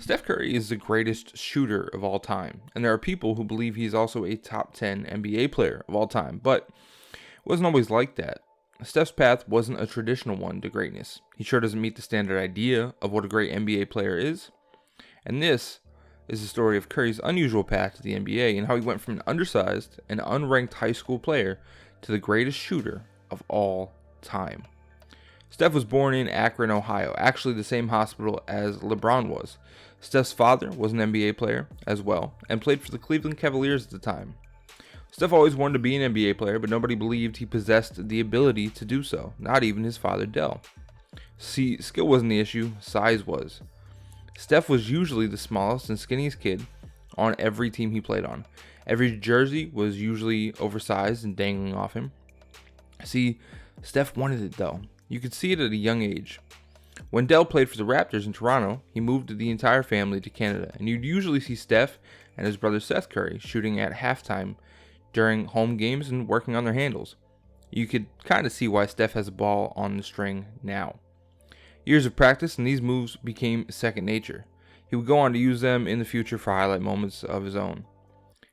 Steph Curry is the greatest shooter of all time, and there are people who believe he's also a top 10 NBA player of all time, but it wasn't always like that. Steph's path wasn't a traditional one to greatness. He sure doesn't meet the standard idea of what a great NBA player is. And this is the story of Curry's unusual path to the NBA and how he went from an undersized and unranked high school player to the greatest shooter of all time. Steph was born in Akron, Ohio, actually the same hospital as LeBron was. Steph's father was an NBA player as well and played for the Cleveland Cavaliers at the time. Steph always wanted to be an NBA player, but nobody believed he possessed the ability to do so, not even his father Dell. See, skill wasn't the issue, size was. Steph was usually the smallest and skinniest kid on every team he played on. Every jersey was usually oversized and dangling off him. See, Steph wanted it though. You could see it at a young age. When Dell played for the Raptors in Toronto, he moved the entire family to Canada, and you'd usually see Steph and his brother Seth Curry shooting at halftime during home games and working on their handles. You could kind of see why Steph has a ball on the string now. Years of practice and these moves became second nature. He would go on to use them in the future for highlight moments of his own.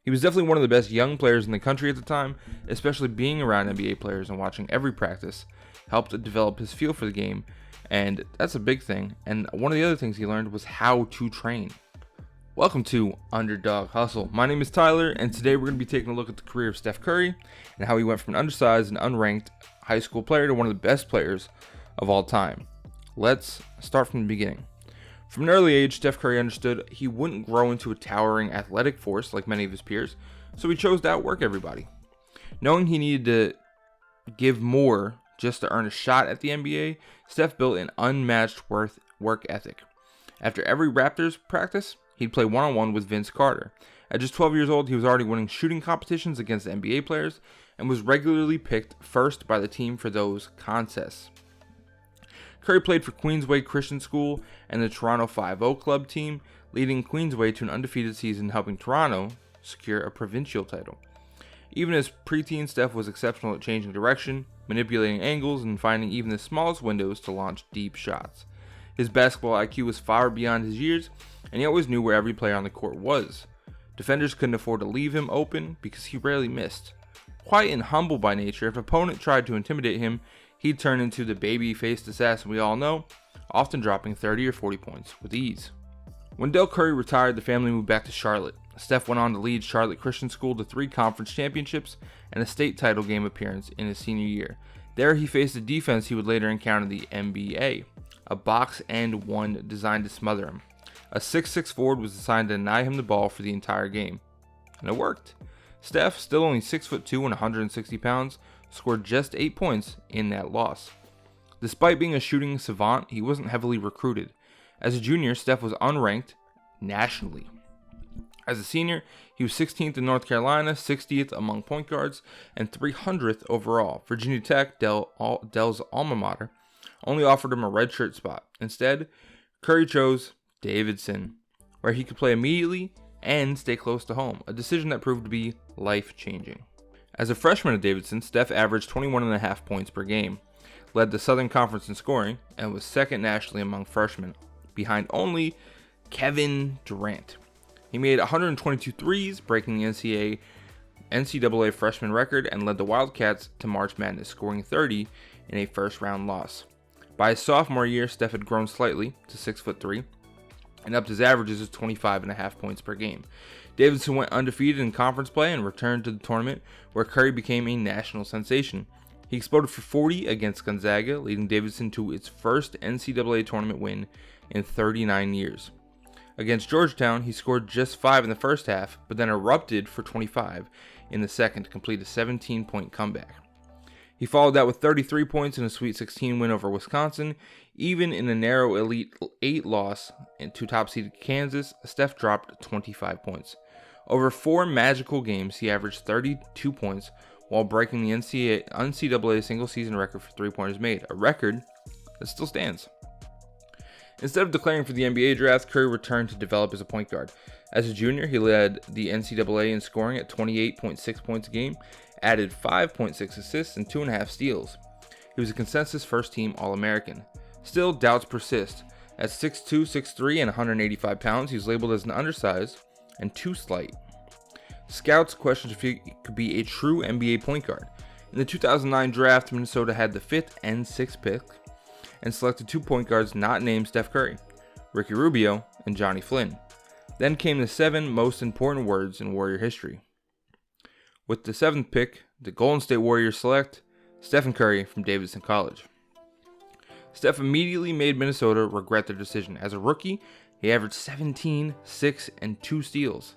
He was definitely one of the best young players in the country at the time, especially being around NBA players and watching every practice helped develop his feel for the game, and that's a big thing. And one of the other things he learned was how to train. Welcome to Underdog Hustle. My name is Tyler, and today we're going to be taking a look at the career of Steph Curry and how he went from an undersized and unranked high school player to one of the best players of all time. Let's start from the beginning. From an early age, Steph Curry understood he wouldn't grow into a towering athletic force like many of his peers, so he chose to outwork everybody. Knowing he needed to give more just to earn a shot at the NBA, Steph built an unmatched work ethic. After every Raptors practice, he'd play one-on-one with Vince Carter. At just 12 years old, he was already winning shooting competitions against NBA players and was regularly picked first by the team for those contests. Curry played for Queensway Christian School and the Toronto 5-0 club team, leading Queensway to an undefeated season, helping Toronto secure a provincial title. Even as preteen, Steph was exceptional at changing direction, manipulating angles, and finding even the smallest windows to launch deep shots. His basketball IQ was far beyond his years, and he always knew where every player on the court was. Defenders couldn't afford to leave him open because he rarely missed. Quiet and humble by nature, if an opponent tried to intimidate him, he'd turn into the baby-faced assassin we all know, often dropping 30 or 40 points with ease. When Del Curry retired, the family moved back to Charlotte. Steph went on to lead Charlotte Christian School to 3 conference championships and a state title game appearance in his senior year. There he faced a defense he would later encounter in the NBA, a box and one designed to smother him. A 6'6" forward was assigned to deny him the ball for the entire game. And it worked. Steph, still only 6'2" and 160 pounds, scored just 8 points in that loss. Despite being a shooting savant, he wasn't heavily recruited. As a junior, Steph was unranked nationally. As a senior, he was 16th in North Carolina, 60th among point guards, and 300th overall. Virginia Tech, Dell's alma mater, only offered him a redshirt spot. Instead, Curry chose Davidson, where he could play immediately and stay close to home, a decision that proved to be life-changing. As a freshman at Davidson, Steph averaged 21.5 points per game, led the Southern Conference in scoring, and was second nationally among freshmen, behind only Kevin Durant. He made 122 threes, breaking the NCAA freshman record, and led the Wildcats to March Madness, scoring 30 in a first-round loss. By his sophomore year, Steph had grown slightly to 6'3", and upped his averages to 25.5 points per game. Davidson went undefeated in conference play and returned to the tournament, where Curry became a national sensation. He exploded for 40 against Gonzaga, leading Davidson to its first NCAA tournament win in 39 years. Against Georgetown, he scored just 5 in the first half, but then erupted for 25 in the second to complete a 17-point comeback. He followed that with 33 points in a Sweet 16 win over Wisconsin. Even in a narrow Elite 8 loss to top-seeded Kansas, Steph dropped 25 points. Over 4 magical games, he averaged 32 points while breaking the NCAA single-season record for three-pointers made, a record that still stands. Instead of declaring for the NBA draft, Curry returned to develop as a point guard. As a junior, he led the NCAA in scoring at 28.6 points a game, added 5.6 assists and 2.5 steals. He was a consensus first-team All-American. Still, doubts persist, At 6'2", 6'3", and 185 pounds, he was labeled as an undersized and too slight. Scouts questioned if he could be a true NBA point guard. In the 2009 draft, Minnesota had the 5th and 6th pick and selected 2 point guards not named Steph Curry, Ricky Rubio, and Johnny Flynn. Then came the 7 most important words in Warrior history. With the 7th pick, the Golden State Warriors select Stephen Curry from Davidson College. Steph immediately made Minnesota regret their decision. As a rookie, he averaged 17, 6, and 2 steals.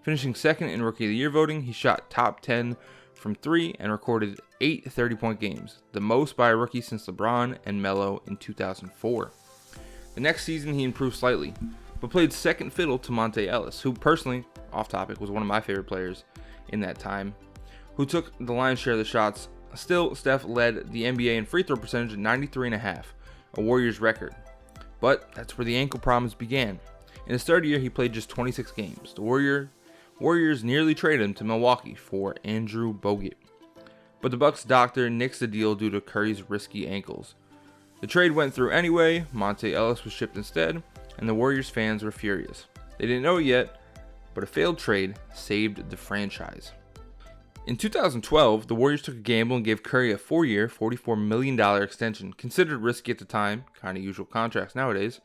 Finishing second in Rookie of the Year voting, he shot top 10 from 3 and recorded 8 30-point games, the most by a rookie since LeBron and Melo in 2004. The next season, he improved slightly, but played second fiddle to Monte Ellis, who personally, off topic, was one of my favorite players in that time, who took the lion's share of the shots. Still, Steph led the NBA in free throw percentage at 93.5, a Warriors record. But that's where the ankle problems began. In his third year, he played just 26 games. The Warriors nearly traded him to Milwaukee for Andrew Bogut, but the Bucks doctor nixed the deal due to Curry's risky ankles. The trade went through anyway, Monte Ellis was shipped instead, and the Warriors fans were furious. They didn't know it yet, but a failed trade saved the franchise. In 2012, the Warriors took a gamble and gave Curry a 4-year, $44 million extension, considered risky at the time, kind of usual contracts nowadays.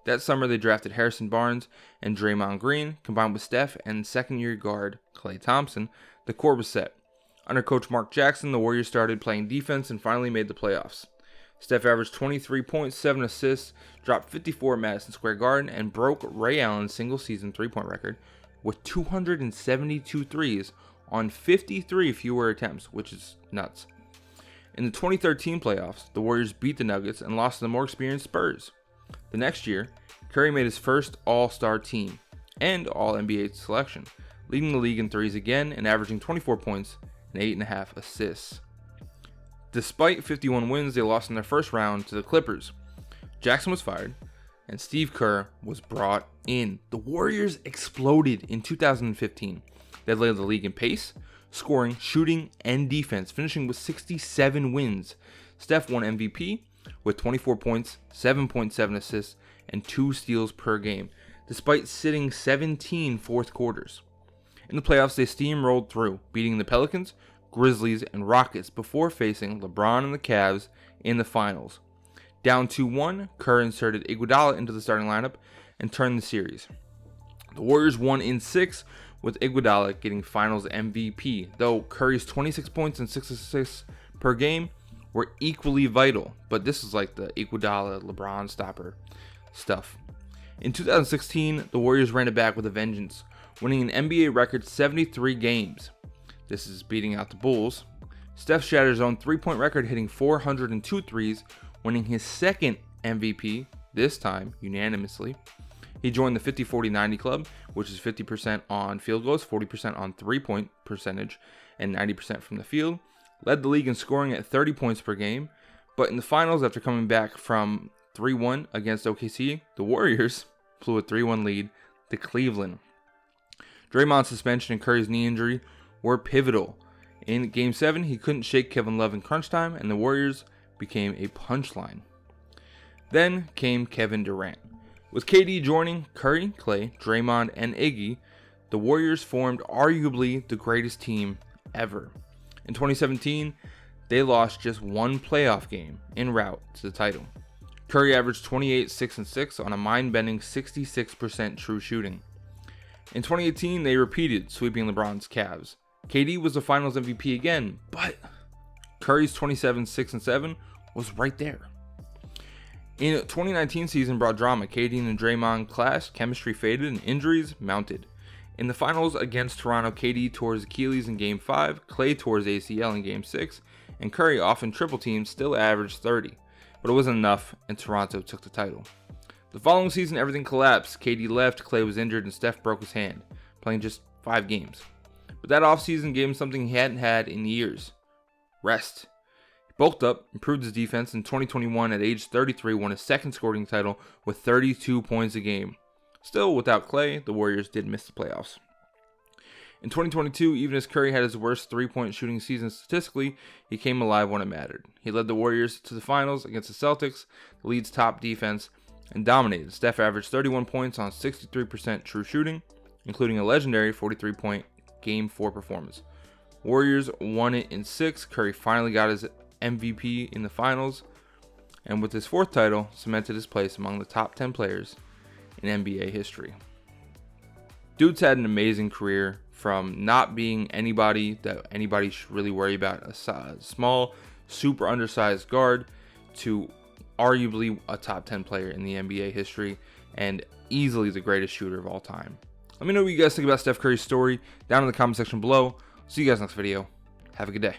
That summer, they drafted Harrison Barnes and Draymond Green, combined with Steph and second-year guard Klay Thompson. The core was set. Under coach Mark Jackson, the Warriors started playing defense and finally made the playoffs. Steph averaged 23 points, 7 assists, dropped 54 at Madison Square Garden, and broke Ray Allen's single-season three-point record with 272 threes on 53 fewer attempts, which is nuts. In the 2013 playoffs, the Warriors beat the Nuggets and lost to the more experienced Spurs. The next year, Curry made his first All-Star team and All-NBA selection, leading the league in threes again and averaging 24 points and 8.5 assists. Despite 51 wins, they lost in their first round to the Clippers. Jackson was fired, and Steve Kerr was brought in. The Warriors exploded in 2015. They led the league in pace, scoring, shooting, and defense, finishing with 67 wins. Steph won MVP with 24 points, 7.7 assists, and 2 steals per game, despite sitting 17 fourth quarters. In the playoffs, they steamrolled through, beating the Pelicans, Grizzlies, and Rockets before facing LeBron and the Cavs in the finals. Down 2-1, Kerr inserted Iguodala into the starting lineup and turned the series. The Warriors won in 6, with Iguodala getting finals MVP, though Curry's 26 points and 6 assists per game were equally vital, but this is like the Iguodala LeBron stopper stuff. In 2016, the Warriors ran it back with a vengeance, winning an NBA record 73 games. This is beating out the Bulls. Steph shattered his own three-point record, hitting 402 threes, winning his second MVP, this time unanimously. He joined the 50-40-90 club, which is 50% on field goals, 40% on three-point percentage, and 90% from the field. Led the league in scoring at 30 points per game, but in the finals, after coming back from 3-1 against OKC, the Warriors blew a 3-1 lead to Cleveland. Draymond's suspension and Curry's knee injury were pivotal. In Game 7, he couldn't shake Kevin Love in crunch time, and the Warriors became a punchline. Then came Kevin Durant. With KD joining Curry, Klay, Draymond, and Iggy, the Warriors formed arguably the greatest team ever. In 2017, they lost just one playoff game en route to the title. Curry averaged 28, 6, and 6 on a mind-bending 66% true shooting. In 2018, they repeated, sweeping LeBron's Cavs. KD was the finals MVP again, but Curry's 27, 6, and 7 was right there. In 2019 season brought drama. KD and Draymond clashed, chemistry faded, and injuries mounted. In the finals against Toronto, KD tore his Achilles in Game 5, Klay tore his ACL in Game 6, and Curry, often triple teamed, still averaged 30. But it wasn't enough, and Toronto took the title. The following season, everything collapsed. KD left, Klay was injured, and Steph broke his hand, playing just 5 games. But that offseason gave him something he hadn't had in years: rest. He bulked up, improved his defense, and in 2021, at age 33, won his second scoring title with 32 points a game. Still, without Klay, the Warriors did miss the playoffs. In 2022, even as Curry had his worst three-point shooting season statistically, he came alive when it mattered. He led the Warriors to the finals against the Celtics, the league's top defense, and dominated. Steph averaged 31 points on 63% true shooting, including a legendary 43-point Game 4 performance. Warriors won it in 6. Curry finally got his MVP in the finals, and with his 4th title, cemented his place among the top 10 players in NBA history. Dude's had an amazing career, from not being anybody that anybody should really worry about, a small, super undersized guard, to arguably a top 10 player in the NBA history, and easily the greatest shooter of all time. Let me know what you guys think about Steph Curry's story down in the comment section below. See you guys next video. Have a good day.